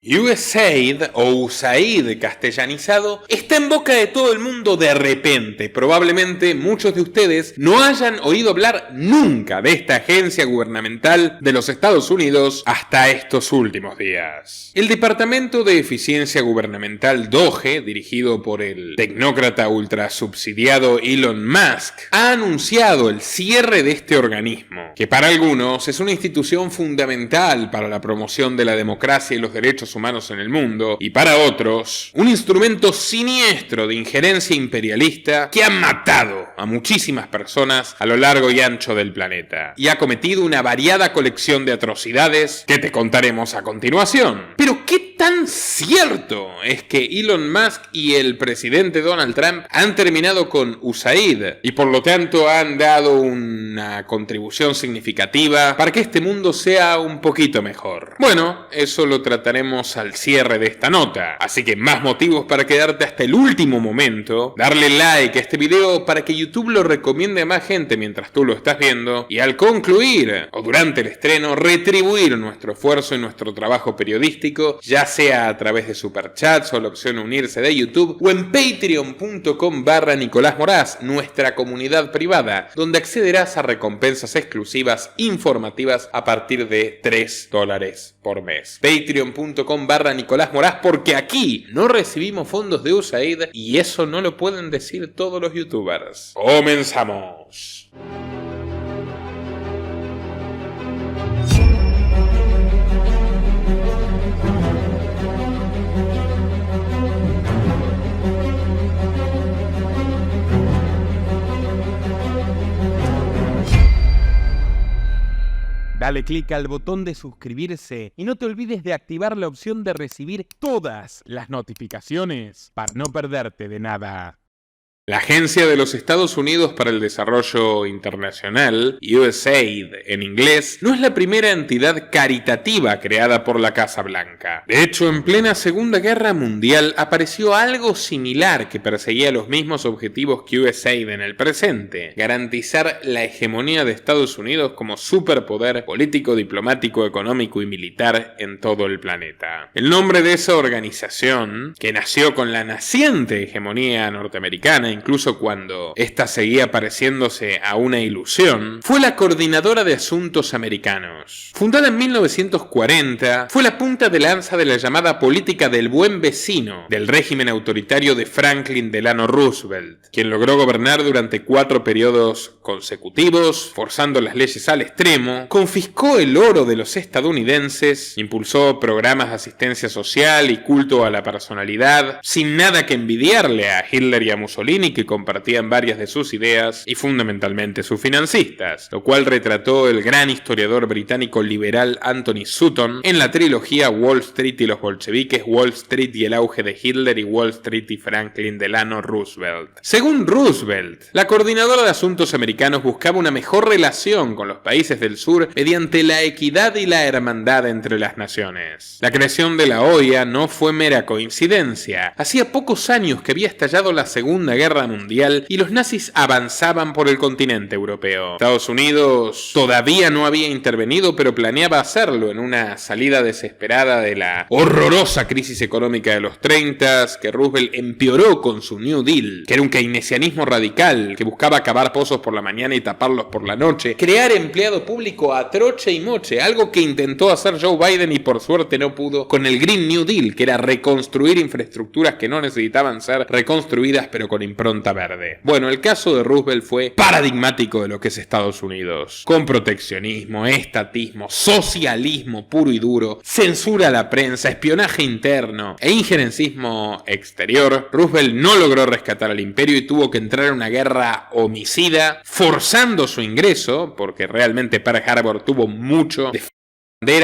USAID o USAID castellanizado está en boca de todo el mundo de repente. Probablemente muchos de ustedes no hayan oído hablar nunca de esta agencia gubernamental de los Estados Unidos hasta estos últimos días. El Departamento de Eficiencia Gubernamental DOGE, dirigido por el tecnócrata ultrasubsidiado Elon Musk, ha anunciado el cierre de este organismo, que para algunos es una institución fundamental para la promoción de la democracia y los derechos humanos en el mundo, y para otros, un instrumento siniestro de injerencia imperialista que ha matado a muchísimas personas a lo largo y ancho del planeta, y ha cometido una variada colección de atrocidades que te contaremos a continuación. Pero ¿qué tan cierto es que Elon Musk y el presidente Donald Trump han terminado con USAID y por lo tanto han dado una contribución significativa para que este mundo sea un poquito mejor? Bueno, eso lo trataremos al cierre de esta nota, así que más motivos para quedarte hasta el último momento, darle like a este video para que YouTube lo recomiende a más gente mientras tú lo estás viendo, y al concluir o durante el estreno retribuir nuestro esfuerzo y nuestro trabajo periodístico, ya sea a través de superchats o la opción unirse de YouTube o en patreon.com/Nicolás Moraz, nuestra comunidad privada, donde accederás a recompensas exclusivas informativas a partir de $3 por mes. Patreon.com/Nicolás Moraz, porque aquí no recibimos fondos de USAID y eso no lo pueden decir todos los youtubers. ¡Comenzamos! Dale clic al botón de suscribirse y no te olvides de activar la opción de recibir todas las notificaciones para no perderte de nada. La Agencia de los Estados Unidos para el Desarrollo Internacional, USAID en inglés, no es la primera entidad caritativa creada por la Casa Blanca. De hecho, en plena Segunda Guerra Mundial apareció algo similar que perseguía los mismos objetivos que USAID en el presente: garantizar la hegemonía de Estados Unidos como superpoder político, diplomático, económico y militar en todo el planeta. El nombre de esa organización, que nació con la naciente hegemonía norteamericana, incluso cuando ésta seguía pareciéndose a una ilusión, fue la Coordinadora de Asuntos Americanos. Fundada en 1940, fue la punta de lanza de la llamada política del buen vecino del régimen autoritario de Franklin Delano Roosevelt, quien logró gobernar durante 4 periodos consecutivos, forzando las leyes al extremo, confiscó el oro de los estadounidenses, impulsó programas de asistencia social y culto a la personalidad, sin nada que envidiarle a Hitler y a Mussolini, que compartían varias de sus ideas y fundamentalmente sus financistas, lo cual retrató el gran historiador británico liberal Anthony Sutton en la trilogía Wall Street y los bolcheviques, Wall Street y el auge de Hitler, y Wall Street y Franklin Delano Roosevelt. Según Roosevelt, la Coordinadora de Asuntos Americanos buscaba una mejor relación con los países del sur mediante la equidad y la hermandad entre las naciones. La creación de la OEA no fue mera coincidencia. Hacía pocos años que había estallado la Segunda Guerra Mundial y los nazis avanzaban por el continente europeo. Estados Unidos todavía no había intervenido, pero planeaba hacerlo en una salida desesperada de la horrorosa crisis económica de los 30s que Roosevelt empeoró con su New Deal, que era un keynesianismo radical que buscaba acabar pozos por la mañana y taparlos por la noche, crear empleado público a troche y moche, algo que intentó hacer Joe Biden y por suerte no pudo con el Green New Deal, que era reconstruir infraestructuras que no necesitaban ser reconstruidas pero con impronta verde. Bueno, el caso de Roosevelt fue paradigmático de lo que es Estados Unidos, con proteccionismo, estatismo, socialismo puro y duro, censura a la prensa, espionaje interno e injerencismo exterior. Roosevelt no logró rescatar al imperio y tuvo que entrar en una guerra homicida, forzando su ingreso, porque realmente Pearl Harbor tuvo mucho de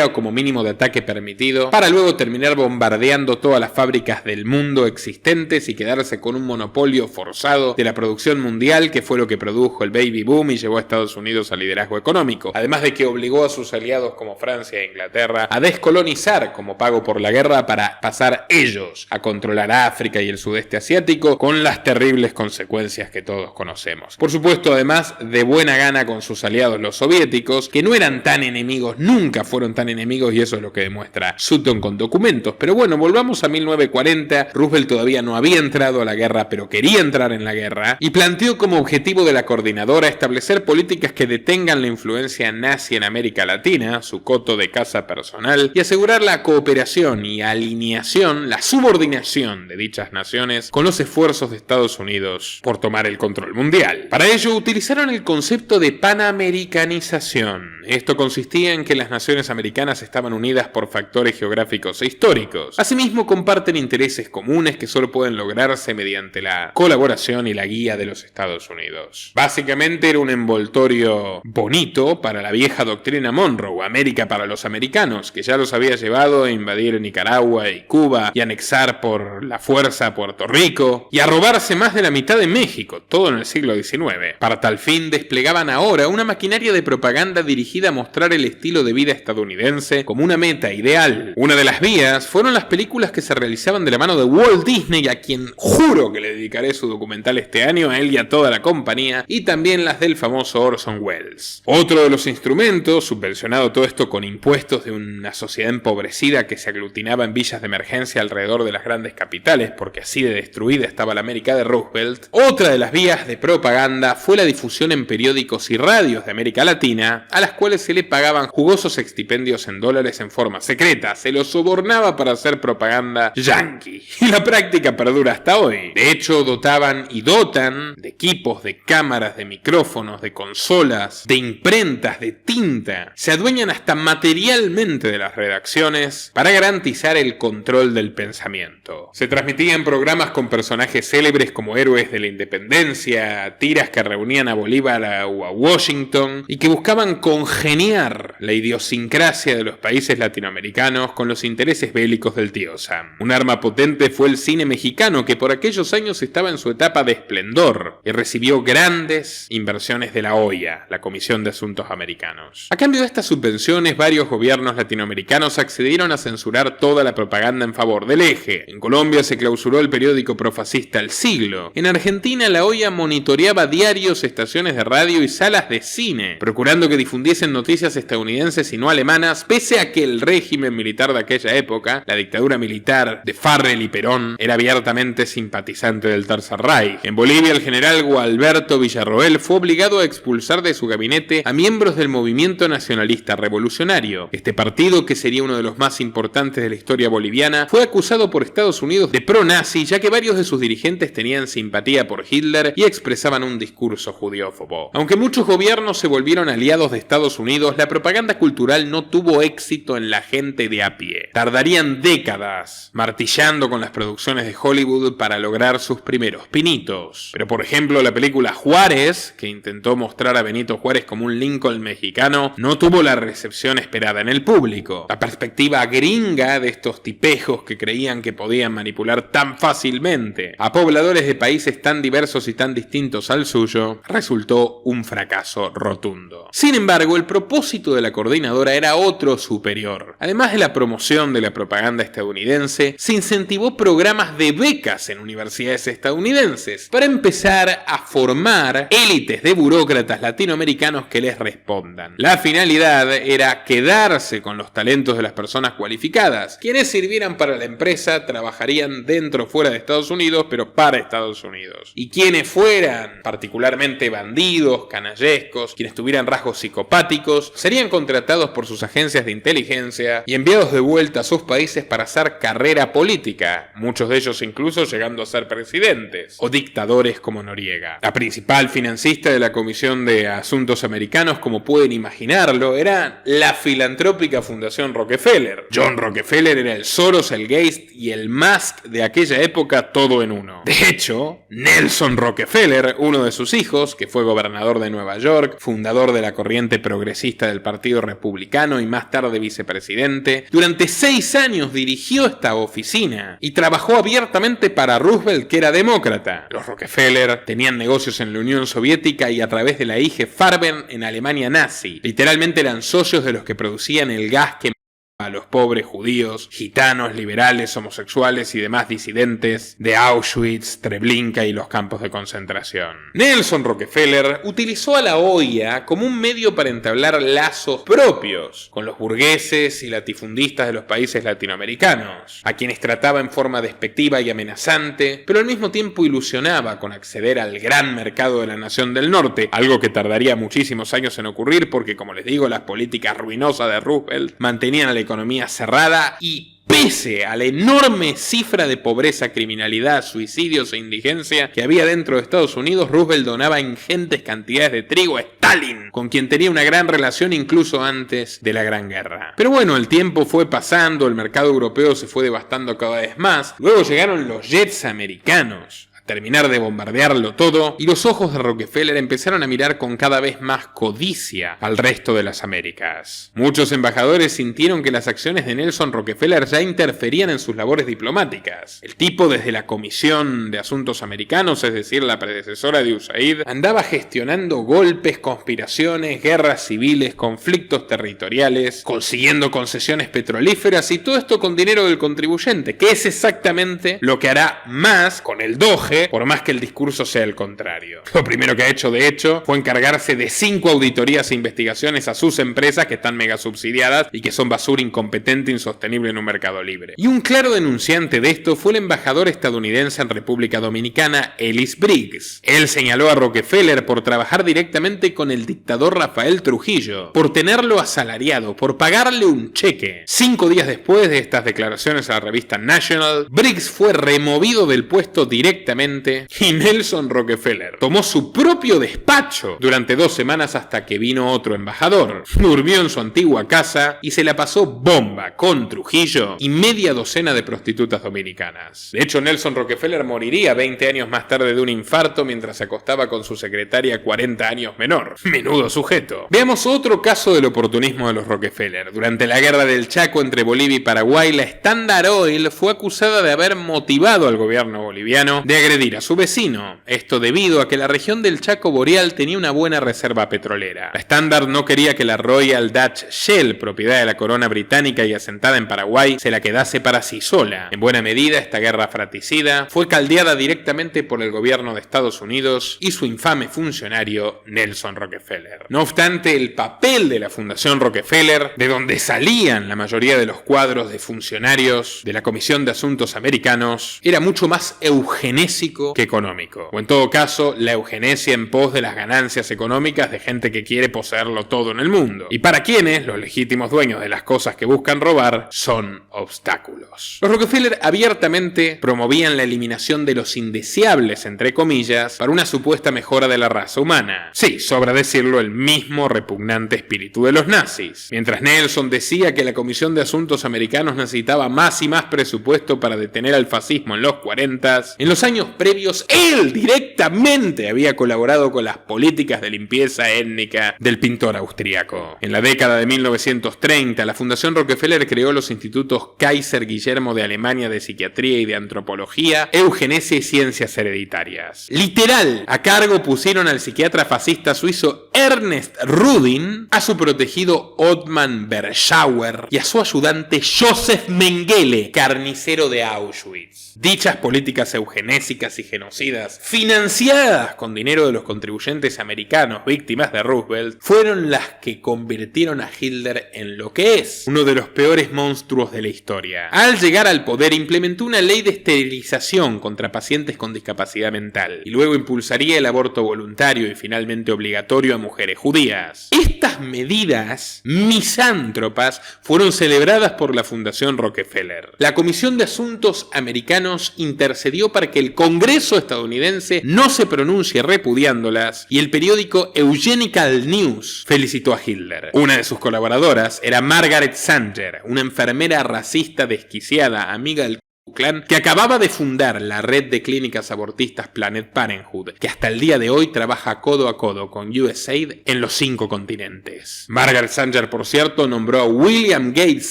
o como mínimo de ataque permitido, para luego terminar bombardeando todas las fábricas del mundo existentes y quedarse con un monopolio forzado de la producción mundial, que fue lo que produjo el baby boom y llevó a Estados Unidos al liderazgo económico, además de que obligó a sus aliados como Francia e Inglaterra a descolonizar como pago por la guerra para pasar ellos a controlar África y el sudeste asiático, con las terribles consecuencias que todos conocemos. Por supuesto, además de buena gana con sus aliados los soviéticos, que no eran tan enemigos, nunca fueron fueron tan enemigos y eso es lo que demuestra Sutton con documentos. Pero bueno, volvamos a 1940. Roosevelt todavía no había entrado a la guerra, pero quería entrar en la guerra, y planteó como objetivo de la coordinadora establecer políticas que detengan la influencia nazi en América Latina, su coto de caza personal, y asegurar la cooperación y alineación, la subordinación de dichas naciones con los esfuerzos de Estados Unidos por tomar el control mundial. Para ello utilizaron el concepto de panamericanización. Esto consistía en que las naciones americanas estaban unidas por factores geográficos e históricos. Asimismo, comparten intereses comunes que solo pueden lograrse mediante la colaboración y la guía de los Estados Unidos. Básicamente era un envoltorio bonito para la vieja doctrina Monroe, América para los americanos, que ya los había llevado a invadir Nicaragua y Cuba y anexar por la fuerza a Puerto Rico y a robarse más de la mitad de México, todo en el siglo XIX. Para tal fin desplegaban ahora una maquinaria de propaganda dirigida a mostrar el estilo de vida estadounidense como una meta ideal. Una de las vías fueron las películas que se realizaban de la mano de Walt Disney, a quien juro que le dedicaré su documental este año, a él y a toda la compañía, y también las del famoso Orson Welles. Otro de los instrumentos, subvencionado todo esto con impuestos de una sociedad empobrecida que se aglutinaba en villas de emergencia alrededor de las grandes capitales, porque así de destruida estaba la América de Roosevelt. Otra de las vías de propaganda fue la difusión en periódicos y radios de América Latina, a las cuales se le pagaban jugosos extipendios en dólares en forma secreta, se los sobornaba para hacer propaganda yankee, y la práctica perdura hasta hoy. De hecho, dotaban y dotan de equipos, de cámaras, de micrófonos, de consolas, de imprentas, de tinta. Se adueñan hasta materialmente de las redacciones para garantizar el control del pensamiento. Se transmitían programas con personajes célebres como héroes de la independencia, tiras que reunían a Bolívar o a Washington y que buscaban congeniar la idiosincrasia de los países latinoamericanos con los intereses bélicos del tío Sam. Un arma potente fue el cine mexicano, que por aquellos años estaba en su etapa de esplendor y recibió grandes inversiones de la OEA, la Comisión de Asuntos Americanos. A cambio de estas subvenciones, varios gobiernos latinoamericanos accedieron a censurar toda la propaganda en favor del eje. En Colombia se clausuró el periódico profascista El Siglo. En Argentina, la OEA monitoreaba diarios, estaciones de radio y salas de cine, procurando que difundiesen noticias estadounidenses y no alemanas, pese a que el régimen militar de aquella época, la dictadura militar de Farrell y Perón, era abiertamente simpatizante del Tercer Reich. En Bolivia, el general Gualberto Villarroel fue obligado a expulsar de su gabinete a miembros del movimiento nacionalista revolucionario. Este partido, que sería uno de los más importantes de la historia boliviana, fue acusado por Estados Unidos de pro-nazi, ya que varios de sus dirigentes tenían simpatía por Hitler y expresaban un discurso judeófobo. Aunque muchos gobiernos se volvieron aliados de Estados Unidos, la propaganda cultural no tuvo éxito en la gente de a pie. Tardarían décadas martillando con las producciones de Hollywood para lograr sus primeros pinitos. Pero por ejemplo, la película Juárez, que intentó mostrar a Benito Juárez como un Lincoln mexicano, no tuvo la recepción esperada en el público. La perspectiva gringa de estos tipejos que creían que podían manipular tan fácilmente a pobladores de países tan diversos y tan distintos al suyo, resultó un fracaso rotundo. Sin embargo, el propósito de la coordinadora era otro superior. Además de la promoción de la propaganda estadounidense, se incentivó programas de becas en universidades estadounidenses para empezar a formar élites de burócratas latinoamericanos que les respondan. La finalidad era quedarse con los talentos de las personas cualificadas. Quienes sirvieran para la empresa trabajarían dentro o fuera de Estados Unidos, pero para Estados Unidos. Y quienes fueran particularmente bandidos, canallescos, quienes tuvieran rasgos psicopáticos, serían contratados por sus agencias de inteligencia y enviados de vuelta a sus países para hacer carrera política, muchos de ellos incluso llegando a ser presidentes o dictadores como Noriega. La principal financista de la Comisión de Asuntos Americanos, como pueden imaginarlo, era la filantrópica Fundación Rockefeller. John Rockefeller era el Soros, el Gates y el Musk de aquella época, todo en uno. De hecho, Nelson Rockefeller, uno de sus hijos, que fue gobernador de Nueva York, fundador de la corriente progresista del Partido Republicano y más tarde vicepresidente, durante 6 años dirigió esta oficina y trabajó abiertamente para Roosevelt, que era demócrata. Los Rockefeller tenían negocios en la Unión Soviética y a través de la IG Farben en Alemania nazi. Literalmente eran socios de los que producían el gas que a los pobres judíos, gitanos, liberales, homosexuales y demás disidentes de Auschwitz, Treblinka y los campos de concentración. Nelson Rockefeller utilizó a la OIA como un medio para entablar lazos propios con los burgueses y latifundistas de los países latinoamericanos, a quienes trataba en forma despectiva y amenazante, pero al mismo tiempo ilusionaba con acceder al gran mercado de la nación del norte, algo que tardaría muchísimos años en ocurrir porque, como les digo, las políticas ruinosas de Roosevelt mantenían a la economía cerrada y pese a la enorme cifra de pobreza, criminalidad, suicidios e indigencia que había dentro de Estados Unidos, Roosevelt donaba ingentes cantidades de trigo a Stalin, con quien tenía una gran relación incluso antes de la Gran Guerra. Pero bueno, el tiempo fue pasando, el mercado europeo se fue devastando cada vez más, luego llegaron los jets americanos, terminar de bombardearlo todo, y los ojos de Rockefeller empezaron a mirar con cada vez más codicia al resto de las Américas. Muchos embajadores sintieron que las acciones de Nelson Rockefeller ya interferían en sus labores diplomáticas. El tipo, desde la Comisión de Asuntos Americanos, es decir, la predecesora de USAID, andaba gestionando golpes, conspiraciones, guerras civiles, conflictos territoriales, consiguiendo concesiones petrolíferas y todo esto con dinero del contribuyente, que es exactamente lo que hará más con el Doge, por más que el discurso sea el contrario. Lo primero que ha hecho, de hecho, fue encargarse de 5 auditorías e investigaciones a sus empresas que están mega subsidiadas y que son basura incompetente e insostenible en un mercado libre. Y un claro denunciante de esto fue el embajador estadounidense en República Dominicana, Ellis Briggs. Él señaló a Rockefeller por trabajar directamente con el dictador Rafael Trujillo, por tenerlo asalariado, por pagarle un cheque. 5 días después de estas declaraciones a la revista National, Briggs fue removido del puesto directamente y Nelson Rockefeller tomó su propio despacho durante 2 semanas hasta que vino otro embajador. Durmió en su antigua casa y se la pasó bomba con Trujillo y media docena de prostitutas dominicanas. De hecho, Nelson Rockefeller moriría 20 años más tarde de un infarto mientras se acostaba con su secretaria 40 años menor. Menudo sujeto. Veamos otro caso del oportunismo de los Rockefeller. Durante la guerra del Chaco entre Bolivia y Paraguay, la Standard Oil fue acusada de haber motivado al gobierno boliviano de agredir a su vecino. Esto debido a que la región del Chaco Boreal tenía una buena reserva petrolera. La Standard no quería que la Royal Dutch Shell, propiedad de la corona británica y asentada en Paraguay, se la quedase para sí sola. En buena medida, esta guerra fratricida fue caldeada directamente por el gobierno de Estados Unidos y su infame funcionario Nelson Rockefeller. No obstante, el papel de la Fundación Rockefeller, de donde salían la mayoría de los cuadros de funcionarios de la Comisión de Asuntos Americanos, era mucho más eugenésico que económico, o en todo caso la eugenesia en pos de las ganancias económicas de gente que quiere poseerlo todo en el mundo, y para quienes los legítimos dueños de las cosas que buscan robar son obstáculos. Los Rockefeller abiertamente promovían la eliminación de los indeseables, entre comillas, para una supuesta mejora de la raza humana. Sí, sobra decirlo, el mismo repugnante espíritu de los nazis. Mientras Nelson decía que la Comisión de Asuntos Americanos necesitaba más y más presupuesto para detener al fascismo en los 40s, en los años previos él directamente había colaborado con las políticas de limpieza étnica del pintor austríaco. En la década de 1930, la Fundación Rockefeller creó los institutos Kaiser Guillermo de Alemania de Psiquiatría y de Antropología, Eugenesia y Ciencias Hereditarias. Literal, a cargo pusieron al psiquiatra fascista suizo Ernest Rudin, a su protegido Ottman Berschauer y a su ayudante Joseph Mengele, carnicero de Auschwitz. Dichas políticas eugenésicas y genocidas, financiadas con dinero de los contribuyentes americanos víctimas de Roosevelt, fueron las que convirtieron a Hitler en lo que es, uno de los peores monstruos de la historia. Al llegar al poder, implementó una ley de esterilización contra pacientes con discapacidad mental, y luego impulsaría el aborto voluntario y finalmente obligatorio a mujeres judías. Estas medidas misántropas fueron celebradas por la Fundación Rockefeller. La Comisión de Asuntos Americanos intercedió para que el Congreso estadounidense no se pronuncie repudiándolas, y el periódico Eugenical News felicitó a Hitler. Una de sus colaboradoras era Margaret Sanger, una enfermera racista desquiciada, amiga del Clan, que acababa de fundar la red de clínicas abortistas Planet Parenthood, que hasta el día de hoy trabaja codo a codo con USAID en los 5 continentes. Margaret Sanger, por cierto, nombró a William Gates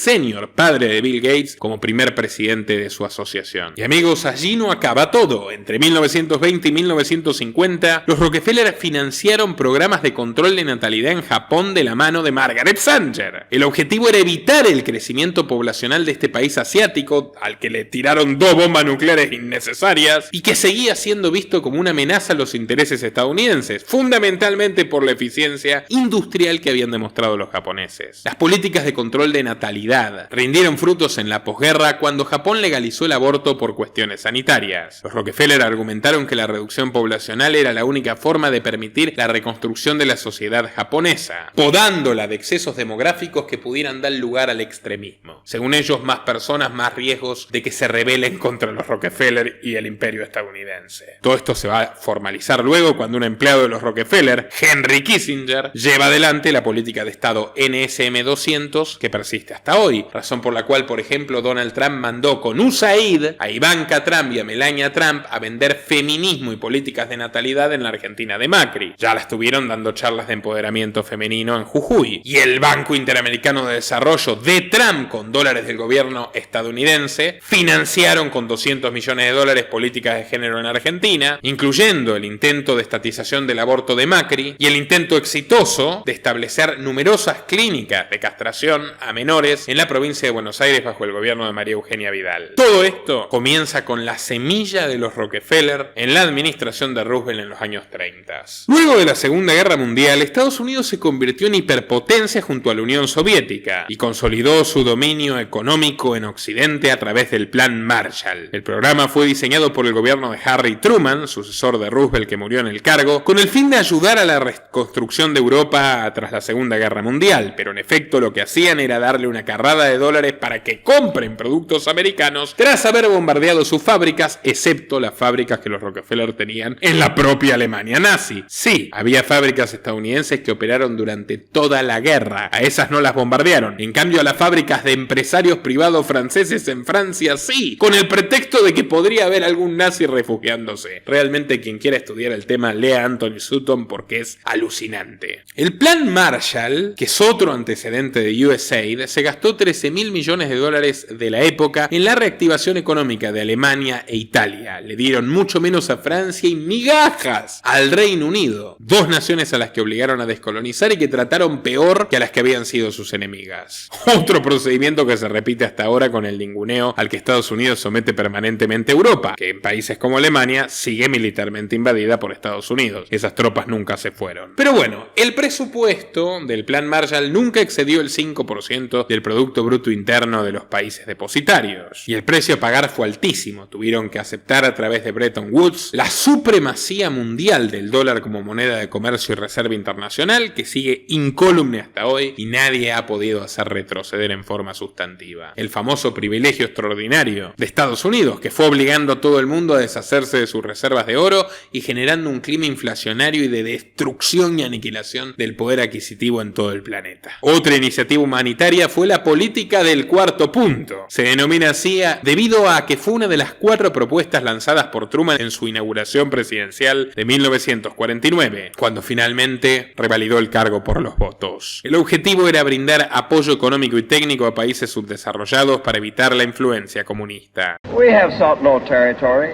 Sr., padre de Bill Gates, como primer presidente de su asociación. Y amigos, allí no acaba todo. Entre 1920 y 1950, los Rockefeller financiaron programas de control de natalidad en Japón de la mano de Margaret Sanger. El objetivo era evitar el crecimiento poblacional de este país asiático, al que le tiraron 2 bombas nucleares innecesarias, y que seguía siendo visto como una amenaza a los intereses estadounidenses, fundamentalmente por la eficiencia industrial que habían demostrado los japoneses. Las políticas de control de natalidad rindieron frutos en la posguerra cuando Japón legalizó el aborto por cuestiones sanitarias. Los Rockefeller argumentaron que la reducción poblacional era la única forma de permitir la reconstrucción de la sociedad japonesa, podándola de excesos demográficos que pudieran dar lugar al extremismo. Según ellos, más personas, más riesgos de que se rebelen contra los Rockefeller y el imperio estadounidense. Todo esto se va a formalizar luego cuando un empleado de los Rockefeller, Henry Kissinger, lleva adelante la política de Estado NSM 200 que persiste hasta hoy, razón por la cual, por ejemplo, Donald Trump mandó con USAID a Ivanka Trump y a Melania Trump a vender feminismo y políticas de natalidad en la Argentina de Macri. Ya la estuvieron dando charlas de empoderamiento femenino en Jujuy. Y el Banco Interamericano de Desarrollo de Trump, con dólares del gobierno estadounidense, financiaron con $200 millones políticas de género en Argentina, incluyendo el intento de estatización del aborto de Macri y el intento exitoso de establecer numerosas clínicas de castración a menores en la provincia de Buenos Aires bajo el gobierno de María Eugenia Vidal. Todo esto comienza con la semilla de los Rockefeller en la administración de Roosevelt en los años 30. Luego de la Segunda Guerra Mundial, Estados Unidos se convirtió en hiperpotencia junto a la Unión Soviética y consolidó su dominio económico en Occidente a través del Plan Marshall. El programa fue diseñado por el gobierno de Harry Truman, sucesor de Roosevelt que murió en el cargo, con el fin de ayudar a la reconstrucción de Europa tras la Segunda Guerra Mundial, pero en efecto lo que hacían era darle una carrada de dólares para que compren productos americanos tras haber bombardeado sus fábricas, excepto las fábricas que los Rockefeller tenían en la propia Alemania nazi. Sí, había fábricas estadounidenses que operaron durante toda la guerra, a esas no las bombardearon. En cambio, a las fábricas de empresarios privados franceses en Francia sí, con el pretexto de que podría haber algún nazi refugiándose. Realmente quien quiera estudiar el tema lea a Anthony Sutton porque es alucinante. El Plan Marshall, que es otro antecedente de USAID, se gastó $13.000 millones de la época en la reactivación económica de Alemania e Italia. Le dieron mucho menos a Francia y migajas al Reino Unido, 2 naciones a las que obligaron a descolonizar y que trataron peor que a las que habían sido sus enemigas. Otro procedimiento que se repite hasta ahora con el ninguneo al que Estados Unidos somete permanentemente a Europa, que en países como Alemania sigue militarmente invadida por Estados Unidos. Esas tropas nunca se fueron. Pero bueno, el presupuesto del Plan Marshall nunca excedió el 5% del Producto Bruto Interno de los países depositarios. Y el precio a pagar fue altísimo. Tuvieron que aceptar a través de Bretton Woods la supremacía mundial del dólar como moneda de comercio y reserva internacional, que sigue incólume hasta hoy y nadie ha podido hacer retroceder en forma sustantiva. El famoso privilegio extraordinario de Estados Unidos, que fue obligando a todo el mundo a deshacerse de sus reservas de oro y generando un clima inflacionario y de destrucción y aniquilación del poder adquisitivo en todo el planeta. Otra iniciativa humanitaria fue la política del cuarto punto. Se denomina así debido a que fue una de las 4 propuestas lanzadas por Truman en su inauguración presidencial de 1949, cuando finalmente revalidó el cargo por los votos. El objetivo era brindar apoyo económico y técnico a países subdesarrollados para evitar la influencia comunista. We have sought no territory.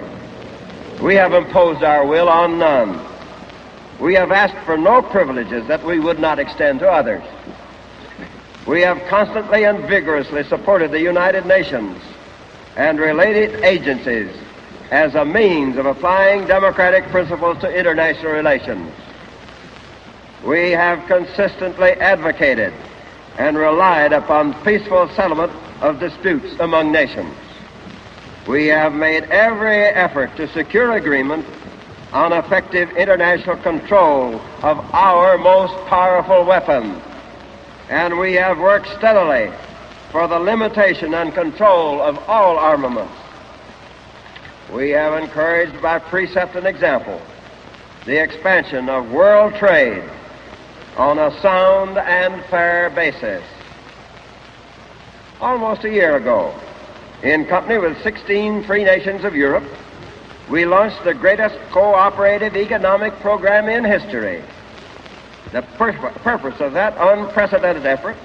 We have imposed our will on none. We have asked for no privileges that we would not extend to others. We have constantly and vigorously supported the United Nations and related agencies as a means of applying democratic principles to international relations. We have consistently advocated and relied upon peaceful settlement of disputes among nations. We have made every effort to secure agreement on effective international control of our most powerful weapon, and we have worked steadily for the limitation and control of all armaments. We have encouraged by precept and example the expansion of world trade on a sound and fair basis. Almost a year ago, in company with 16 free nations of Europe, we launched the greatest cooperative economic program in history. The purpose of that unprecedented effort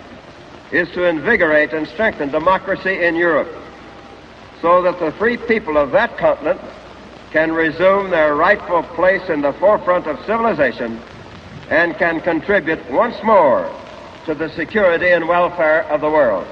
is to invigorate and strengthen democracy in Europe so that the free people of that continent can resume their rightful place in the forefront of civilization and can contribute once more to the security and welfare of the world.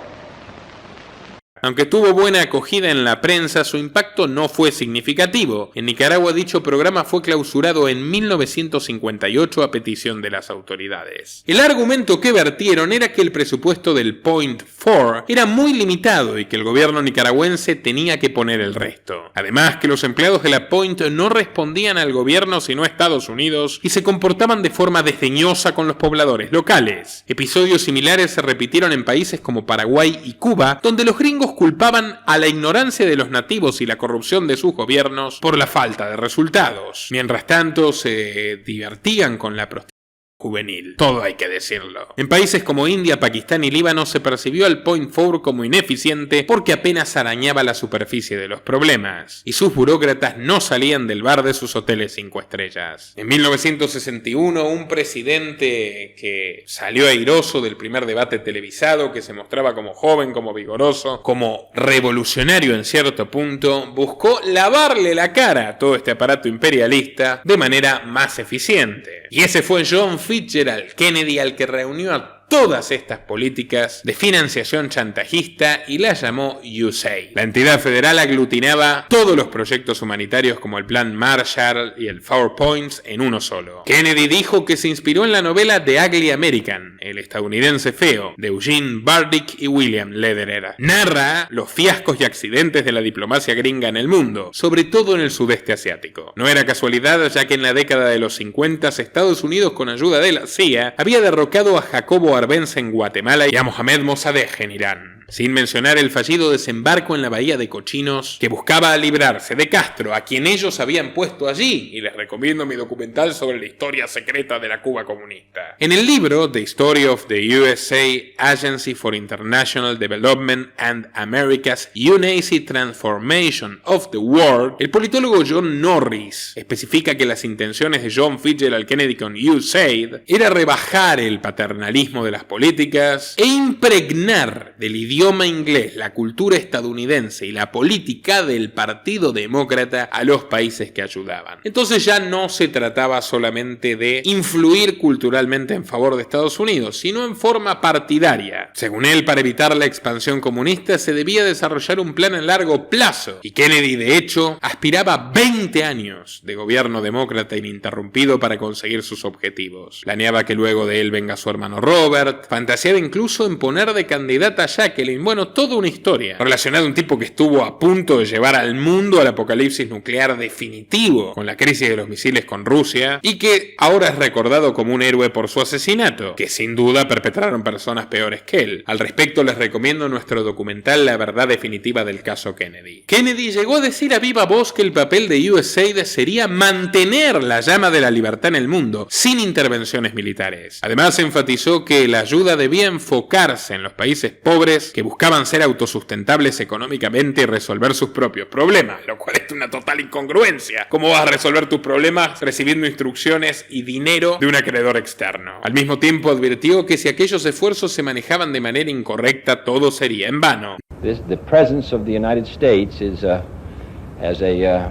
Aunque tuvo buena acogida en la prensa, su impacto no fue significativo. En Nicaragua dicho programa fue clausurado en 1958 a petición de las autoridades. El argumento que vertieron era que el presupuesto del Point 4 era muy limitado y que el gobierno nicaragüense tenía que poner el resto. Además que los empleados de la Point no respondían al gobierno sino a Estados Unidos y se comportaban de forma desdeñosa con los pobladores locales. Episodios similares se repitieron en países como Paraguay y Cuba, donde los gringos culpaban a la ignorancia de los nativos y la corrupción de sus gobiernos por la falta de resultados. Mientras tanto, se divertían con la prostitución juvenil, todo hay que decirlo. En países como India, Pakistán y Líbano se percibió al Point 4 como ineficiente porque apenas arañaba la superficie de los problemas, y sus burócratas no salían del bar de sus hoteles 5 estrellas. En 1961, un presidente que salió airoso del primer debate televisado, que se mostraba como joven, como vigoroso, como revolucionario en cierto punto, buscó lavarle la cara a todo este aparato imperialista de manera más eficiente. Y ese fue John Fitzgerald Kennedy, al que reunió a todas estas políticas de financiación chantajista y la llamó USAID. La entidad federal aglutinaba todos los proyectos humanitarios como el Plan Marshall y el 4 Points en uno solo. Kennedy dijo que se inspiró en la novela The Ugly American, El estadounidense feo, de Eugene Burdick y William Lederer. Narra los fiascos y accidentes de la diplomacia gringa en el mundo, sobre todo en el sudeste asiático. No era casualidad, ya que en la década de los 50 Estados Unidos, con ayuda de la CIA, había derrocado a Jacobo Arbenz en Guatemala y a Mohamed Mossadegh en Irán. Sin mencionar el fallido desembarco en la bahía de Cochinos, que buscaba librarse de Castro, a quien ellos habían puesto allí, y les recomiendo mi documental sobre la historia secreta de la Cuba comunista. En el libro The Story of the USA Agency for International Development and America's UNAIDS Transformation of the World, el politólogo John Norris especifica que las intenciones de John Fitzgerald Kennedy con USAID era rebajar el paternalismo de las políticas e impregnar del idioma inglés, la cultura estadounidense y la política del Partido Demócrata a los países que ayudaban. Entonces ya no se trataba solamente de influir culturalmente en favor de Estados Unidos, sino en forma partidaria. Según él, para evitar la expansión comunista se debía desarrollar un plan a largo plazo, y Kennedy de hecho aspiraba a 20 años de gobierno demócrata ininterrumpido para conseguir sus objetivos. Planeaba que luego de él venga su hermano Robert, fantaseaba incluso en poner de candidata a Jacqueline, bueno, toda una historia relacionada a un tipo que estuvo a punto de llevar al mundo al apocalipsis nuclear definitivo con la crisis de los misiles con Rusia, y que ahora es recordado como un héroe por su asesinato, que sin duda perpetraron personas peores que él. Al respecto les recomiendo nuestro documental La verdad definitiva del caso Kennedy. Kennedy llegó a decir a viva voz que el papel de USAID sería mantener la llama de la libertad en el mundo, sin intervenciones militares. Además enfatizó que la ayuda debía enfocarse en los países pobres que buscaban ser autosustentables económicamente y resolver sus propios problemas, lo cual es una total incongruencia. ¿Cómo vas a resolver tus problemas recibiendo instrucciones y dinero de un acreedor externo? Al mismo tiempo advirtió que si aquellos esfuerzos se manejaban de manera incorrecta, todo sería en vano. The presence of the United States is as a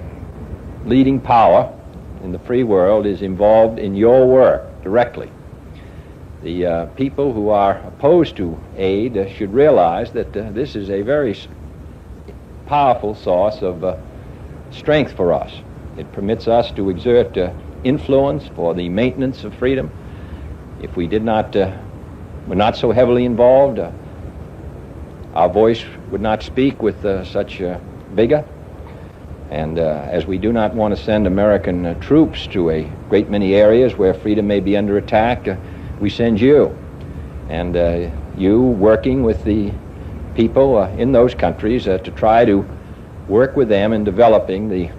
leading power in the free world is involved in your work directly. The people who are opposed to aid should realize that this is a very powerful source of strength for us. It permits us to exert influence for the maintenance of freedom. If we were not so heavily involved, our voice would not speak with such vigor. And as we do not want to send American troops to a great many areas where freedom may be under attack, we send you. And you working with the people in those countries to try to work with them in developing the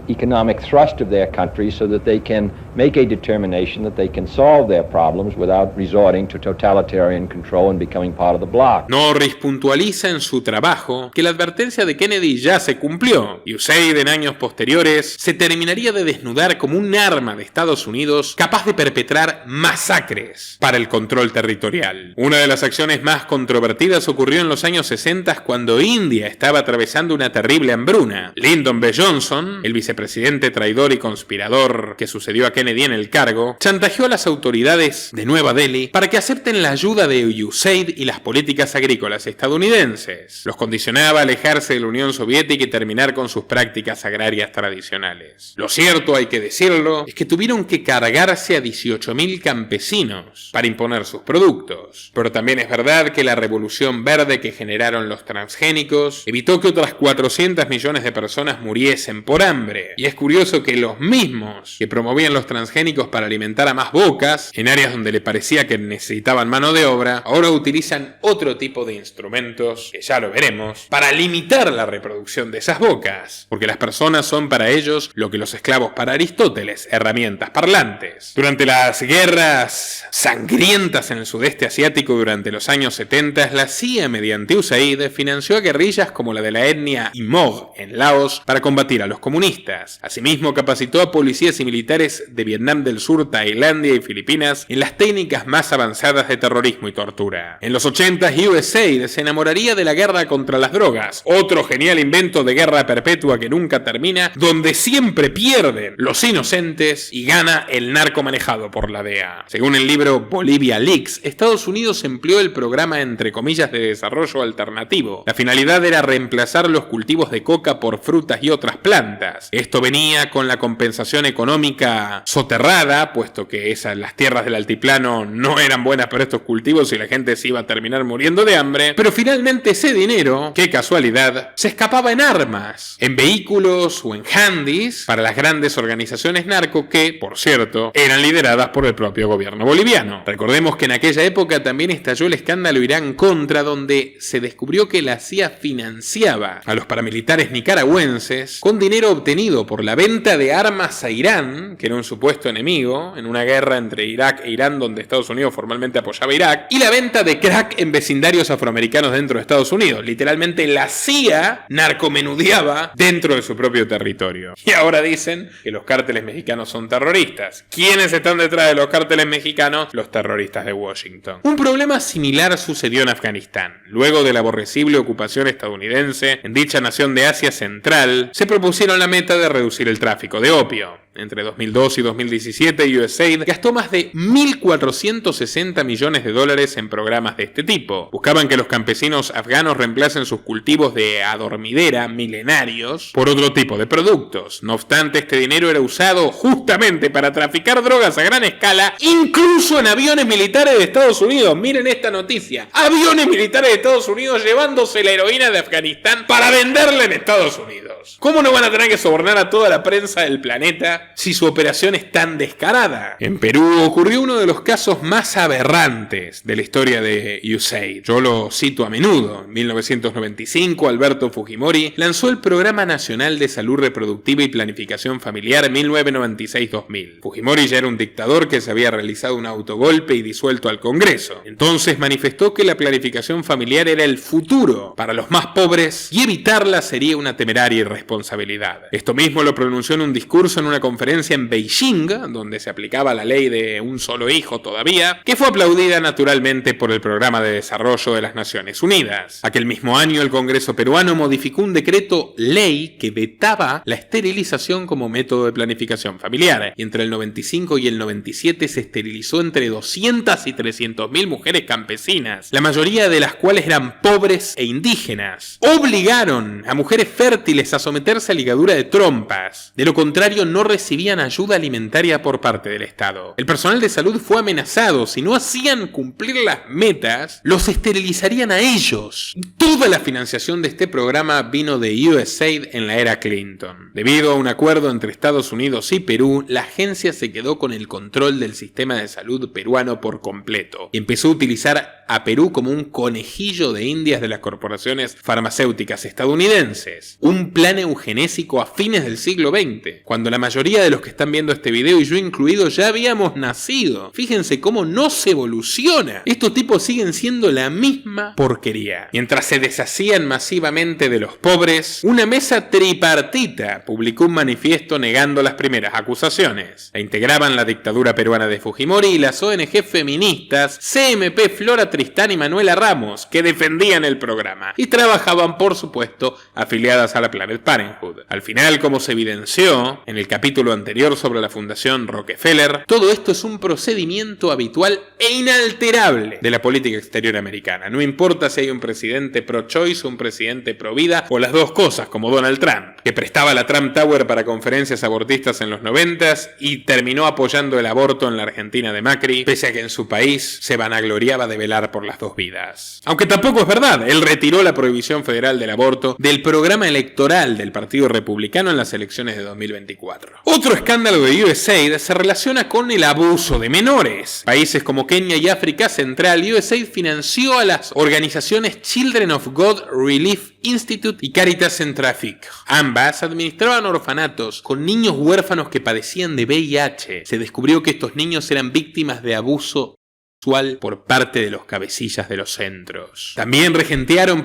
economic thrust of their country so that they can make a determination that they can solve their problems without resorting to totalitarian control and becoming part of the bloc. Norris puntualiza en su trabajo que la advertencia de Kennedy ya se cumplió y USAID en años posteriores se terminaría de desnudar como un arma de Estados Unidos capaz de perpetrar masacres para el control territorial. Una de las acciones más controvertidas ocurrió en los años 60 cuando India estaba atravesando una terrible hambruna. Lyndon B. Johnson, el vicepresidente traidor y conspirador que sucedió a Kennedy en el cargo, chantajeó a las autoridades de Nueva Delhi para que acepten la ayuda de USAID y las políticas agrícolas estadounidenses. Los condicionaba a alejarse de la Unión Soviética y terminar con sus prácticas agrarias tradicionales. Lo cierto, hay que decirlo, es que tuvieron que cargarse a 18.000 campesinos para imponer sus productos. Pero también es verdad que la revolución verde que generaron los transgénicos evitó que otras 400 millones de personas muriesen por hambre. Y es curioso que los mismos que promovían los transgénicos para alimentar a más bocas, en áreas donde le parecía que necesitaban mano de obra, ahora utilizan otro tipo de instrumentos, que ya lo veremos, para limitar la reproducción de esas bocas. Porque las personas son para ellos lo que los esclavos para Aristóteles, herramientas parlantes. Durante las guerras sangrientas en el sudeste asiático durante los años 70, la CIA, mediante USAID, financió a guerrillas como la de la etnia Hmong en Laos para combatir a los comunistas. Asimismo, capacitó a policías y militares de Vietnam del Sur, Tailandia y Filipinas en las técnicas más avanzadas de terrorismo y tortura. En los 80, USAID se enamoraría de la guerra contra las drogas, otro genial invento de guerra perpetua que nunca termina, donde siempre pierden los inocentes y gana el narco manejado por la DEA. Según el libro Bolivia Leaks, Estados Unidos empleó el programa entre comillas de desarrollo alternativo. La finalidad era reemplazar los cultivos de coca por frutas y otras plantas. Esto venía con la compensación económica soterrada, puesto que las tierras del altiplano no eran buenas para estos cultivos y la gente se iba a terminar muriendo de hambre, pero finalmente ese dinero, qué casualidad, se escapaba en armas, en vehículos o en handys para las grandes organizaciones narco que, por cierto, eran lideradas por el propio gobierno boliviano. Recordemos que en aquella época también estalló el escándalo Irán-Contra, donde se descubrió que la CIA financiaba a los paramilitares nicaragüenses con dinero obtenido por la venta de armas a Irán, que era un supuesto enemigo, en una guerra entre Irak e Irán donde Estados Unidos formalmente apoyaba a Irak, y la venta de crack en vecindarios afroamericanos dentro de Estados Unidos. Literalmente la CIA narcomenudeaba dentro de su propio territorio. Y ahora dicen que los cárteles mexicanos son terroristas. ¿Quiénes están detrás de los cárteles mexicanos? Los terroristas de Washington. Un problema similar sucedió en Afganistán. Luego de la aborrecible ocupación estadounidense en dicha nación de Asia Central, se propusieron la meta de reducir el tráfico de opio. Entre 2002 y 2017, USAID gastó más de 1.460 millones de dólares en programas de este tipo. Buscaban que los campesinos afganos reemplacen sus cultivos de adormidera milenarios por otro tipo de productos. No obstante, este dinero era usado justamente para traficar drogas a gran escala, incluso en aviones militares de Estados Unidos. Miren esta noticia. Aviones militares de Estados Unidos llevándose la heroína de Afganistán para venderla en Estados Unidos. ¿Cómo no van a tener que sobornar a toda la prensa del planeta si su operación es tan descarada? En Perú ocurrió uno de los casos más aberrantes de la historia de USAID. Yo lo cito a menudo. En 1995, Alberto Fujimori lanzó el Programa Nacional de Salud Reproductiva y Planificación Familiar 1996-2000. Fujimori ya era un dictador que se había realizado un autogolpe y disuelto al Congreso. Entonces manifestó que la planificación familiar era el futuro para los más pobres y evitarla sería una temeraria irresponsabilidad. Esto mismo lo pronunció en un discurso en una conferencia en Beijing, donde se aplicaba la ley de un solo hijo todavía, que fue aplaudida naturalmente por el Programa de Desarrollo de las Naciones Unidas. Aquel mismo año el Congreso peruano modificó un decreto ley que vetaba la esterilización como método de planificación familiar, y entre el 95 y el 97 se esterilizó entre 200 y 300.000 mujeres campesinas, la mayoría de las cuales eran pobres e indígenas. Obligaron a mujeres fértiles a someterse a ligadura de trompas. De lo contrario, no recibían ayuda alimentaria por parte del Estado. El personal de salud fue amenazado. Si no hacían cumplir las metas, los esterilizarían a ellos. Toda la financiación de este programa vino de USAID en la era Clinton. Debido a un acuerdo entre Estados Unidos y Perú, la agencia se quedó con el control del sistema de salud peruano por completo y empezó a utilizar a Perú como un conejillo de indias de las corporaciones farmacéuticas estadounidenses. Un plan eugenésico a fines del siglo XX, cuando la mayoría mayoría de los que están viendo este video, y yo incluido, ya habíamos nacido. Fíjense cómo no se evoluciona. Estos tipos siguen siendo la misma porquería. Mientras se deshacían masivamente de los pobres, una mesa tripartita publicó un manifiesto negando las primeras acusaciones. La integraban la dictadura peruana de Fujimori y las ONG feministas CMP, Flora Tristán y Manuela Ramos, que defendían el programa y trabajaban, por supuesto, afiliadas a la Planned Parenthood. Al final, como se evidenció en el capítulo anterior sobre la Fundación Rockefeller, todo esto es un procedimiento habitual e inalterable de la política exterior americana. No importa si hay un presidente pro-choice, un presidente pro-vida o las dos cosas, como Donald Trump, que prestaba la Trump Tower para conferencias abortistas en los 90s y terminó apoyando el aborto en la Argentina de Macri, pese a que en su país se vanagloriaba de velar por las dos vidas. Aunque tampoco es verdad, él retiró la prohibición federal del aborto del programa electoral del Partido Republicano en las elecciones de 2024. Otro escándalo de USAID se relaciona con el abuso de menores. Países como Kenia y África Central, USAID financió a las organizaciones Children of God Relief Institute y Caritas Centrafrique. Ambas administraban orfanatos con niños huérfanos que padecían de VIH. Se descubrió que estos niños eran víctimas de abuso sexual por parte de los cabecillas de los centros. También regentearon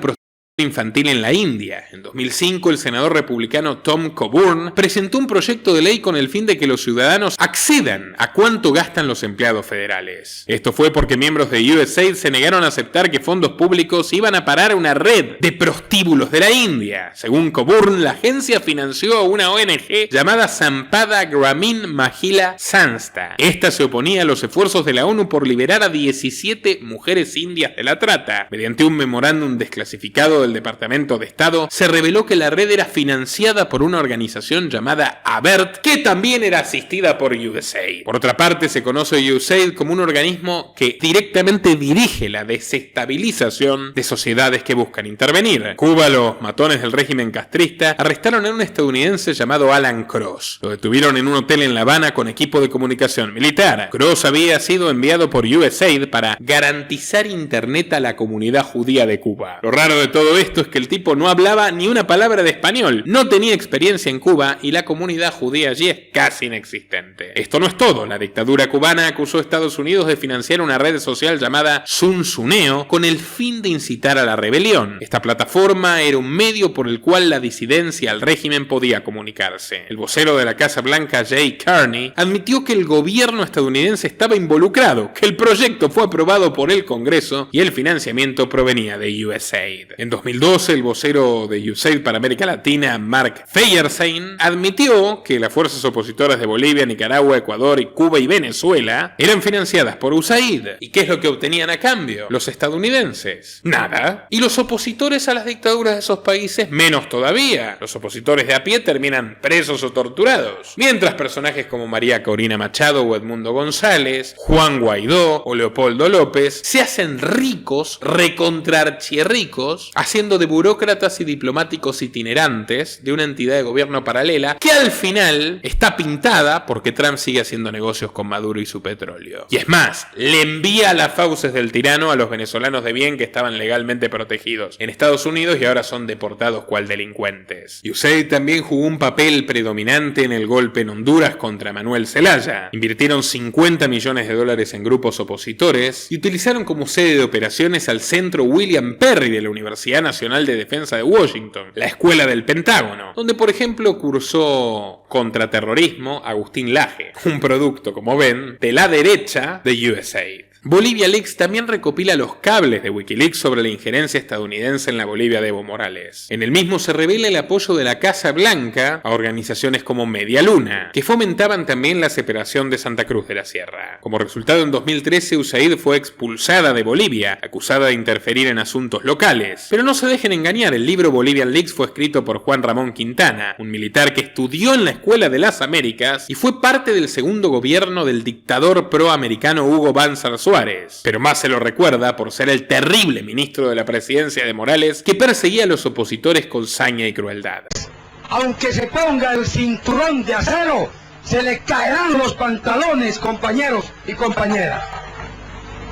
infantil en la India. En 2005, el senador republicano Tom Coburn presentó un proyecto de ley con el fin de que los ciudadanos accedan a cuánto gastan los empleados federales. Esto fue porque miembros de USAID se negaron a aceptar que fondos públicos iban a parar a una red de prostíbulos de la India. Según Coburn, la agencia financió a una ONG llamada Sampada Gramin Mahila Sanstha. Esta se oponía a los esfuerzos de la ONU por liberar a 17 mujeres indias de la trata. Mediante un memorándum desclasificado del Departamento de Estado, se reveló que la red era financiada por una organización llamada ABERT, que también era asistida por USAID. Por otra parte, se conoce a USAID como un organismo que directamente dirige la desestabilización de sociedades que buscan intervenir. Cuba, los matones del régimen castrista, arrestaron a un estadounidense llamado Alan Cross. Lo detuvieron en un hotel en La Habana con equipo de comunicación militar. Cross había sido enviado por USAID para garantizar internet a la comunidad judía de Cuba. Lo raro de todo esto es que el tipo no hablaba ni una palabra de español, no tenía experiencia en Cuba y la comunidad judía allí es casi inexistente. Esto no es todo. La dictadura cubana acusó a Estados Unidos de financiar una red social llamada Sunsuneo con el fin de incitar a la rebelión. Esta plataforma era un medio por el cual la disidencia al régimen podía comunicarse. El vocero de la Casa Blanca, Jay Carney, admitió que el gobierno estadounidense estaba involucrado, que el proyecto fue aprobado por el Congreso y el financiamiento provenía de USAID. En 2012, el vocero de USAID para América Latina, Mark Feyerstein, admitió que las fuerzas opositoras de Bolivia, Nicaragua, Ecuador, Cuba y Venezuela eran financiadas por USAID. ¿Y qué es lo que obtenían a cambio? Los estadounidenses. Nada. Y los opositores a las dictaduras de esos países, menos todavía. Los opositores de a pie terminan presos o torturados. Mientras personajes como María Corina Machado o Edmundo González, Juan Guaidó o Leopoldo López se hacen ricos, recontrarchirricos, haciendo de burócratas y diplomáticos itinerantes de una entidad de gobierno paralela que al final está pintada porque Trump sigue haciendo negocios con Maduro y su petróleo. Y es más, le envía las fauces del tirano a los venezolanos de bien que estaban legalmente protegidos en Estados Unidos y ahora son deportados cual delincuentes. USAID también jugó un papel predominante en el golpe en Honduras contra Manuel Zelaya. Invirtieron $50 millones en grupos opositores y utilizaron como sede de operaciones al Centro William Perry de la Universidad Nacional de Defensa de Washington, la escuela del Pentágono, donde por ejemplo cursó contraterrorismo Agustín Laje, un producto, como ven, de la derecha de USAID. Bolivia Leaks también recopila los cables de Wikileaks sobre la injerencia estadounidense en la Bolivia de Evo Morales. En el mismo se revela el apoyo de la Casa Blanca a organizaciones como Media Luna, que fomentaban también la separación de Santa Cruz de la Sierra. Como resultado, en 2013 USAID fue expulsada de Bolivia, acusada de interferir en asuntos locales. Pero no se dejen engañar, el libro Bolivian Leaks fue escrito por Juan Ramón Quintana, un militar que estudió en la Escuela de las Américas y fue parte del segundo gobierno del dictador proamericano Hugo Banzer Suárez, pero más se lo recuerda por ser el terrible ministro de la presidencia de Morales que perseguía a los opositores con saña y crueldad. Aunque se ponga el cinturón de acero, se le caerán los pantalones, compañeros y compañeras.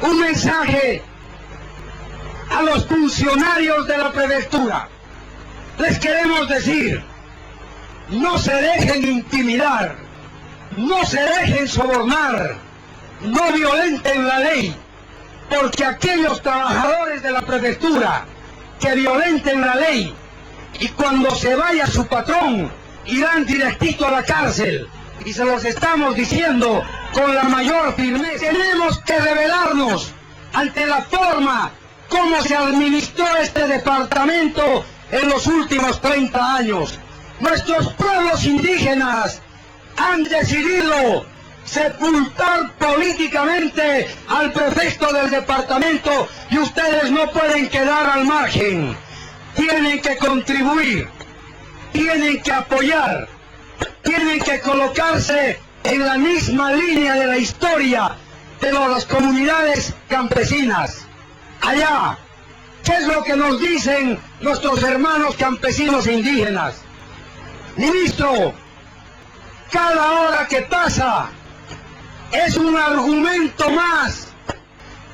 Un mensaje a los funcionarios de la prefectura. Les queremos decir, no se dejen intimidar no se dejen sobornar, no violenten la ley, porque aquellos trabajadores de la prefectura que violenten la ley y cuando se vaya su patrón irán directito a la cárcel, y se los estamos diciendo con la mayor firmeza. Tenemos que rebelarnos ante la forma como se administró este departamento en los últimos 30 años. Nuestros pueblos indígenas han decidido sepultar políticamente al prefecto del departamento y ustedes no pueden quedar al margen. Tienen que contribuir, tienen que apoyar, tienen que colocarse en la misma línea de la historia de las comunidades campesinas. Allá, ¿qué es lo que nos dicen nuestros hermanos campesinos e indígenas? Ministro, cada hora que pasa es un argumento más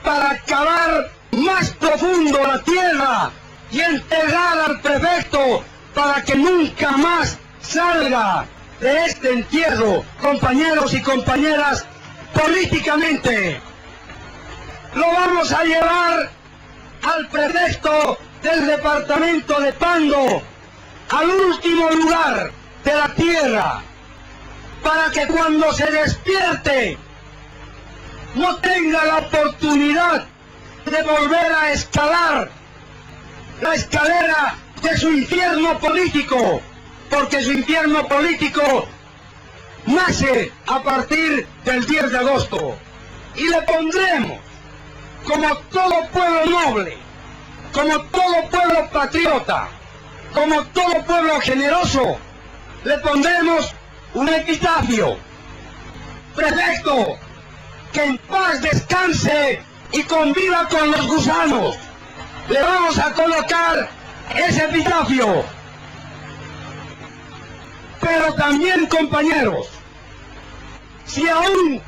para cavar más profundo la tierra y enterrar al prefecto para que nunca más salga de este entierro. Compañeros y compañeras, políticamente lo vamos a llevar al prefecto del departamento de Pando al último lugar de la tierra, para que cuando se despierte no tenga la oportunidad de volver a escalar la escalera de su infierno político, porque su infierno político nace a partir del 10 de agosto. Y le pondremos, como todo pueblo noble, como todo pueblo patriota, como todo pueblo generoso, le pondremos un epitafio. Prefecto, que en paz descanse y conviva con los gusanos. Le vamos a colocar ese epitafio. Pero también, compañeros, si aún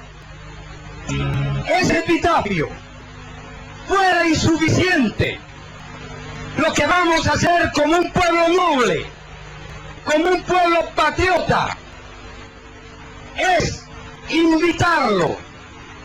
ese epitafio fuera insuficiente, lo que vamos a hacer como un pueblo noble, como un pueblo patriota, es invitarlo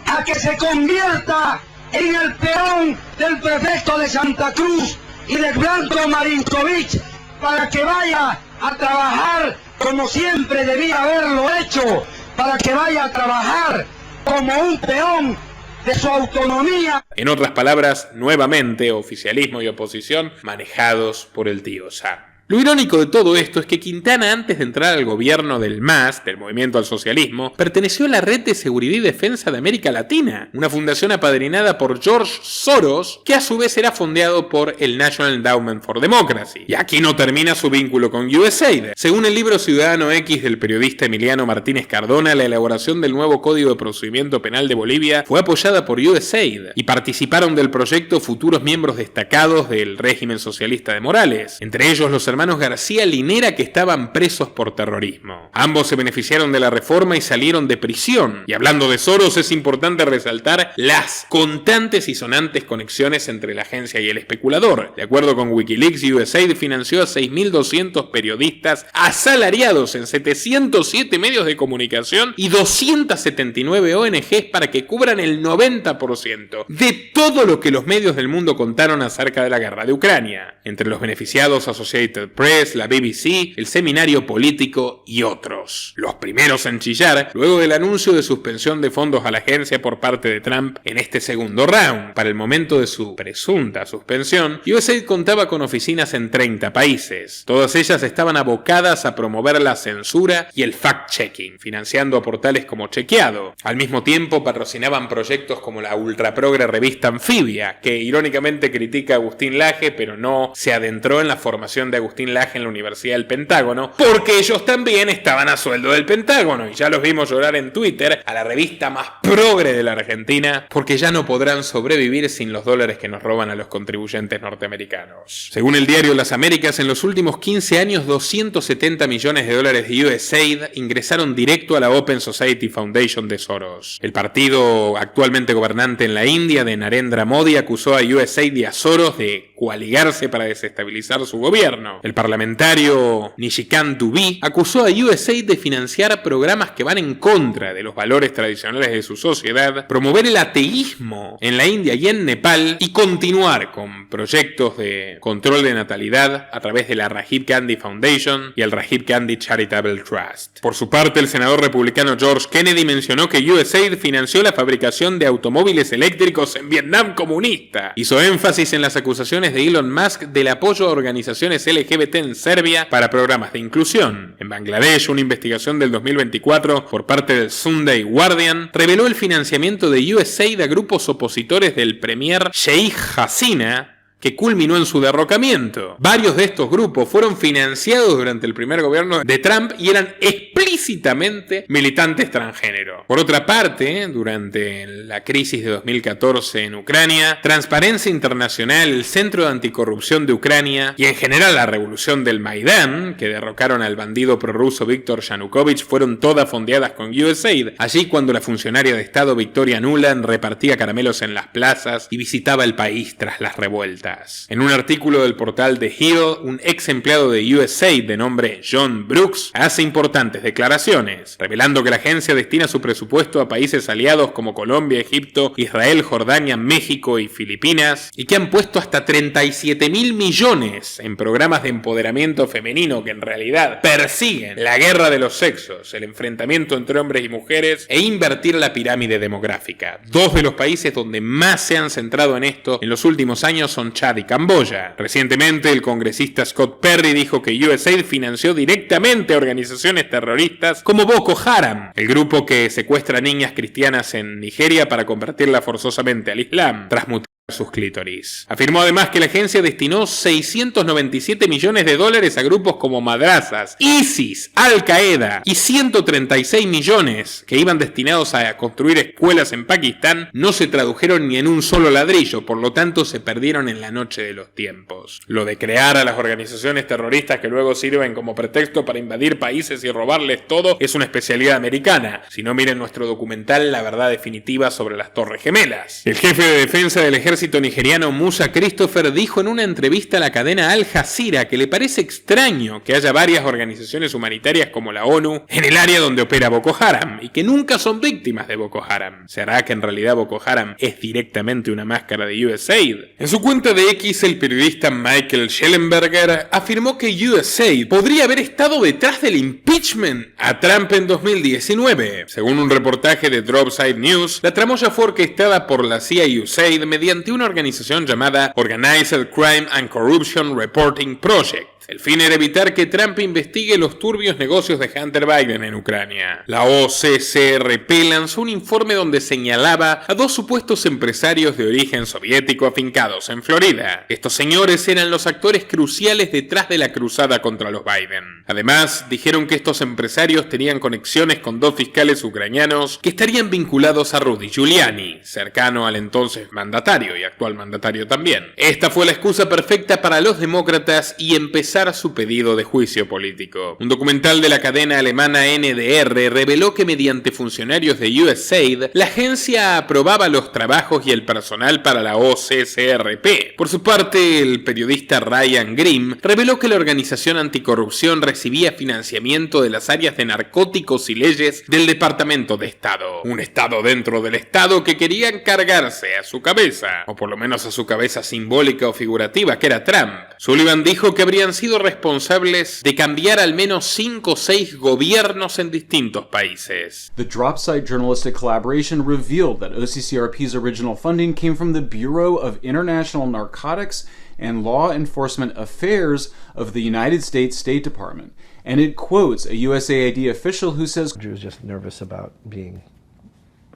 a que se convierta en el peón del prefecto de Santa Cruz y de Blanco Marinkovic, para que vaya a trabajar como siempre debía haberlo hecho, para que vaya a trabajar como un peón de su autonomía. En otras palabras, nuevamente, oficialismo y oposición manejados por el tío Sam. Lo irónico de todo esto es que Quintana, antes de entrar al gobierno del MAS, del Movimiento al Socialismo, perteneció a la Red de Seguridad y Defensa de América Latina, una fundación apadrinada por George Soros, que a su vez era fondeado por el National Endowment for Democracy. Y aquí no termina su vínculo con USAID. Según el libro Ciudadano X del periodista Emiliano Martínez Cardona, la elaboración del nuevo Código de Procedimiento Penal de Bolivia fue apoyada por USAID, y participaron del proyecto futuros miembros destacados del régimen socialista de Morales, entre ellos los hermanos García Linera, que estaban presos por terrorismo. Ambos se beneficiaron de la reforma y salieron de prisión. Y hablando de Soros, es importante resaltar las constantes y sonantes conexiones entre la agencia y el especulador. De acuerdo con Wikileaks, USAID financió a 6.200 periodistas asalariados en 707 medios de comunicación y 279 ONGs para que cubran el 90% de todo lo que los medios del mundo contaron acerca de la guerra de Ucrania. Entre los beneficiados, Associated Press, la BBC, el Seminario Político y otros. Los primeros en chillar luego del anuncio de suspensión de fondos a la agencia por parte de Trump en este segundo round. Para el momento de su presunta suspensión, USAID contaba con oficinas en 30 países. Todas ellas estaban abocadas a promover la censura y el fact-checking, financiando a portales como Chequeado. Al mismo tiempo patrocinaban proyectos como la ultraprogre revista Anfibia, que irónicamente critica a Agustín Laje, pero no se adentró en la formación de Agustín Laje en la Universidad del Pentágono, porque ellos también estaban a sueldo del Pentágono, y ya los vimos llorar en Twitter a la revista más progre de la Argentina, porque ya no podrán sobrevivir sin los dólares que nos roban a los contribuyentes norteamericanos. Según el diario Las Américas, en los últimos 15 años, 270 millones de dólares de USAID ingresaron directo a la Open Society Foundation de Soros. El partido actualmente gobernante en la India, de Narendra Modi, acusó a USAID y a Soros de coaligarse para desestabilizar su gobierno. El parlamentario Nishikant Dubey acusó a USAID de financiar programas que van en contra de los valores tradicionales de su sociedad, promover el ateísmo en la India y en Nepal y continuar con proyectos de control de natalidad a través de la Rajiv Gandhi Foundation y el Rajiv Gandhi Charitable Trust. Por su parte, el senador republicano George Kennedy mencionó que USAID financió la fabricación de automóviles eléctricos en Vietnam comunista. Hizo énfasis en las acusaciones de Elon Musk del apoyo a organizaciones LGBT en Serbia para programas de inclusión. En Bangladesh, una investigación del 2024 por parte del Sunday Guardian reveló el financiamiento de USAID a grupos opositores del premier Sheikh Hasina, que culminó en su derrocamiento. Varios de estos grupos fueron financiados durante el primer gobierno de Trump y eran explícitamente militantes transgénero. Por otra parte, durante la crisis de 2014 en Ucrania, Transparencia Internacional, el Centro de Anticorrupción de Ucrania y en general la revolución del Maidán, que derrocaron al bandido prorruso Viktor Yanukovych, fueron todas fondeadas con USAID, allí cuando la funcionaria de Estado Victoria Nuland repartía caramelos en las plazas y visitaba el país tras las revueltas. En un artículo del portal The Hill, un ex empleado de USAID de nombre John Brooks hace importantes declaraciones, revelando que la agencia destina su presupuesto a países aliados como Colombia, Egipto, Israel, Jordania, México y Filipinas, y que han puesto hasta 37.000 millones en programas de empoderamiento femenino que en realidad persiguen la guerra de los sexos, el enfrentamiento entre hombres y mujeres e invertir la pirámide demográfica. Dos de los países donde más se han centrado en esto en los últimos años son Chad y Camboya. Recientemente, el congresista Scott Perry dijo que USAID financió directamente a organizaciones terroristas como Boko Haram, el grupo que secuestra niñas cristianas en Nigeria para convertirlas forzosamente al Islam, tras mutilar sus clítoris. Afirmó además que la agencia destinó $697 millones a grupos como Madrasas, ISIS, Al-Qaeda y 136 millones que iban destinados a construir escuelas en Pakistán no se tradujeron ni en un solo ladrillo, por lo tanto se perdieron en la noche de los tiempos. Lo de crear a las organizaciones terroristas que luego sirven como pretexto para invadir países y robarles todo es una especialidad americana. Si no, miren nuestro documental La Verdad Definitiva sobre las Torres Gemelas. El jefe de defensa del ejército nigeriano Musa Christopher dijo en una entrevista a la cadena Al Jazeera que le parece extraño que haya varias organizaciones humanitarias como la ONU en el área donde opera Boko Haram y que nunca son víctimas de Boko Haram. ¿Será que en realidad Boko Haram es directamente una máscara de USAID? En su cuenta de X, el periodista Michael Schellenberger afirmó que USAID podría haber estado detrás del impeachment a Trump en 2019. Según un reportaje de Dropside News, la tramoya fue orquestada por la CIA y USAID mediante una organización llamada Organized Crime and Corruption Reporting Project. El fin era evitar que Trump investigue los turbios negocios de Hunter Biden en Ucrania. La OCCRP lanzó un informe donde señalaba a dos supuestos empresarios de origen soviético afincados en Florida. Estos señores eran los actores cruciales detrás de la cruzada contra los Biden. Además, dijeron que estos empresarios tenían conexiones con dos fiscales ucranianos que estarían vinculados a Rudy Giuliani, cercano al entonces mandatario y actual mandatario también. Esta fue la excusa perfecta para los demócratas y empezar su pedido de juicio político. Un documental de la cadena alemana NDR reveló que mediante funcionarios de USAID, la agencia aprobaba los trabajos y el personal para la OCCRP. Por su parte, el periodista Ryan Grimm reveló que la organización anticorrupción recibía financiamiento de las áreas de narcóticos y leyes del Departamento de Estado. Un Estado dentro del Estado que quería encargarse a su cabeza, o por lo menos a su cabeza simbólica o figurativa, que era Trump. Sullivan dijo que habrían sido responsables de cambiar al menos 5 o 6 gobiernos en distintos países. The Dropsite journalistic collaboration revealed that OCCRP's original funding came from the Bureau of International Narcotics and Law Enforcement Affairs of the United States State Department. And it quotes a USAID official who says, Andrew was just nervous about being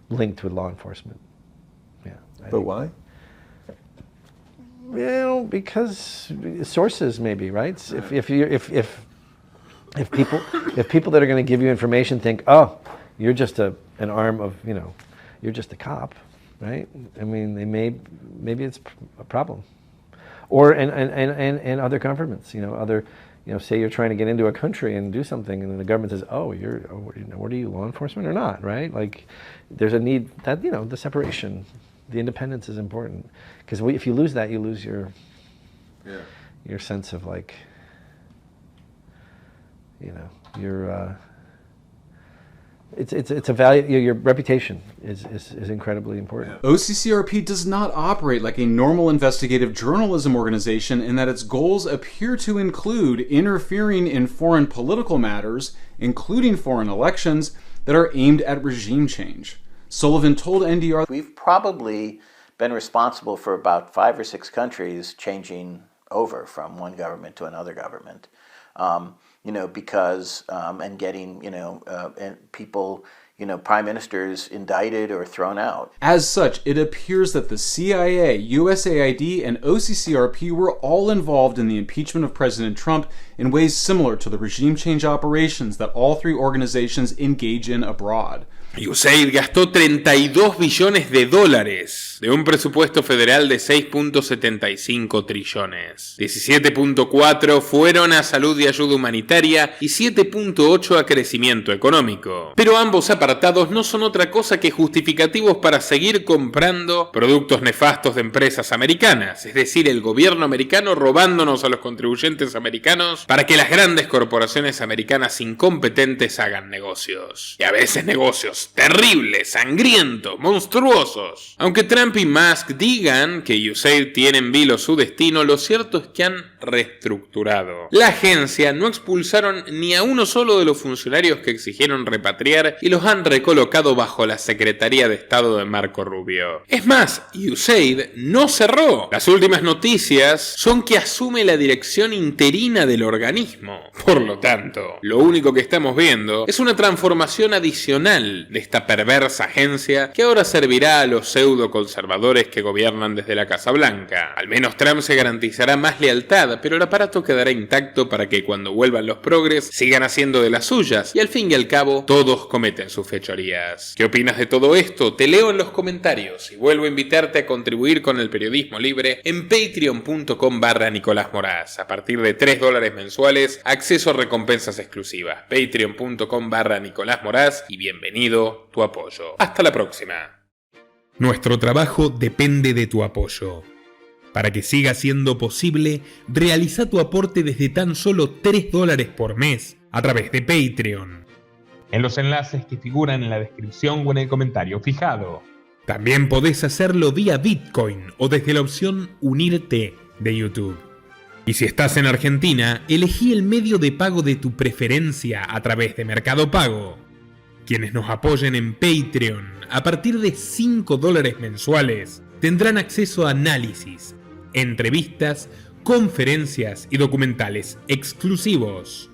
linked with law enforcement. Yeah. But why? Well, because sources maybe, right? If people that are going to give you information think, oh, you're just an arm of, you're just a cop, right? I mean, maybe it's a problem. Or and other governments, say you're trying to get into a country and do something, and then the government says, oh, what are you, law enforcement or not, right? Like, there's a need that the separation. The independence is important because if you lose that, you lose your sense of you know, it's a value. Your reputation is incredibly important. OCCRP does not operate like a normal investigative journalism organization in that its goals appear to include interfering in foreign political matters, including foreign elections, that are aimed at regime change. Sullivan told NDR, "We've probably been responsible for about 5 or 6 countries changing over from one government to another government. Because and getting and people, prime ministers indicted or thrown out." As such, it appears that the CIA, USAID, and OCCRP were all involved in the impeachment of President Trump in ways similar to the regime change operations that all 3 organizations engage in abroad. USAID gastó $32 billones de un presupuesto federal de 6.75 trillones. 17.4 fueron a salud y ayuda humanitaria y 7.8 a crecimiento económico. Pero ambos apartados no son otra cosa que justificativos para seguir comprando productos nefastos de empresas americanas, es decir, el gobierno americano robándonos a los contribuyentes americanos para que las grandes corporaciones americanas incompetentes hagan negocios. Y a veces negocios terribles, sangrientos, monstruosos. Aunque Trump y Musk digan que USAID tiene en vilo su destino, lo cierto es que han reestructurado. La agencia no expulsaron ni a uno solo de los funcionarios que exigieron repatriar y los han recolocado bajo la Secretaría de Estado de Marco Rubio. Es más, USAID no cerró. Las últimas noticias son que asume la dirección interina del organismo. Por lo tanto, lo único que estamos viendo es una transformación adicional de esta perversa agencia que ahora servirá a los pseudo conservadores que gobiernan desde la Casa Blanca. Al menos Trump se garantizará más lealtad, pero el aparato quedará intacto para que cuando vuelvan los progres sigan haciendo de las suyas y al fin y al cabo todos cometen sus fechorías. ¿Qué opinas de todo esto? Te leo en los comentarios y vuelvo a invitarte a contribuir con el periodismo libre en patreon.com/Nicolás Moraz. A partir de $3 mensuales, acceso a recompensas exclusivas. Patreon.com/Nicolás Moraz y bienvenido tu apoyo. Hasta la próxima. Nuestro trabajo depende de tu apoyo. Para que siga siendo posible, realiza tu aporte desde tan solo $3 por mes a través de Patreon, en los enlaces que figuran en la descripción o en el comentario fijado. También podés hacerlo vía Bitcoin o desde la opción Unirte de YouTube. Y si estás en Argentina, elegí el medio de pago de tu preferencia a través de Mercado Pago. Quienes nos apoyen en Patreon a partir de $5 mensuales tendrán acceso a análisis, entrevistas, conferencias y documentales exclusivos.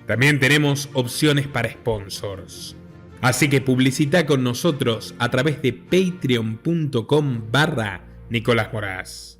También tenemos opciones para sponsors. Así que publicita con nosotros a través de patreon.com/Nicolás Moraz.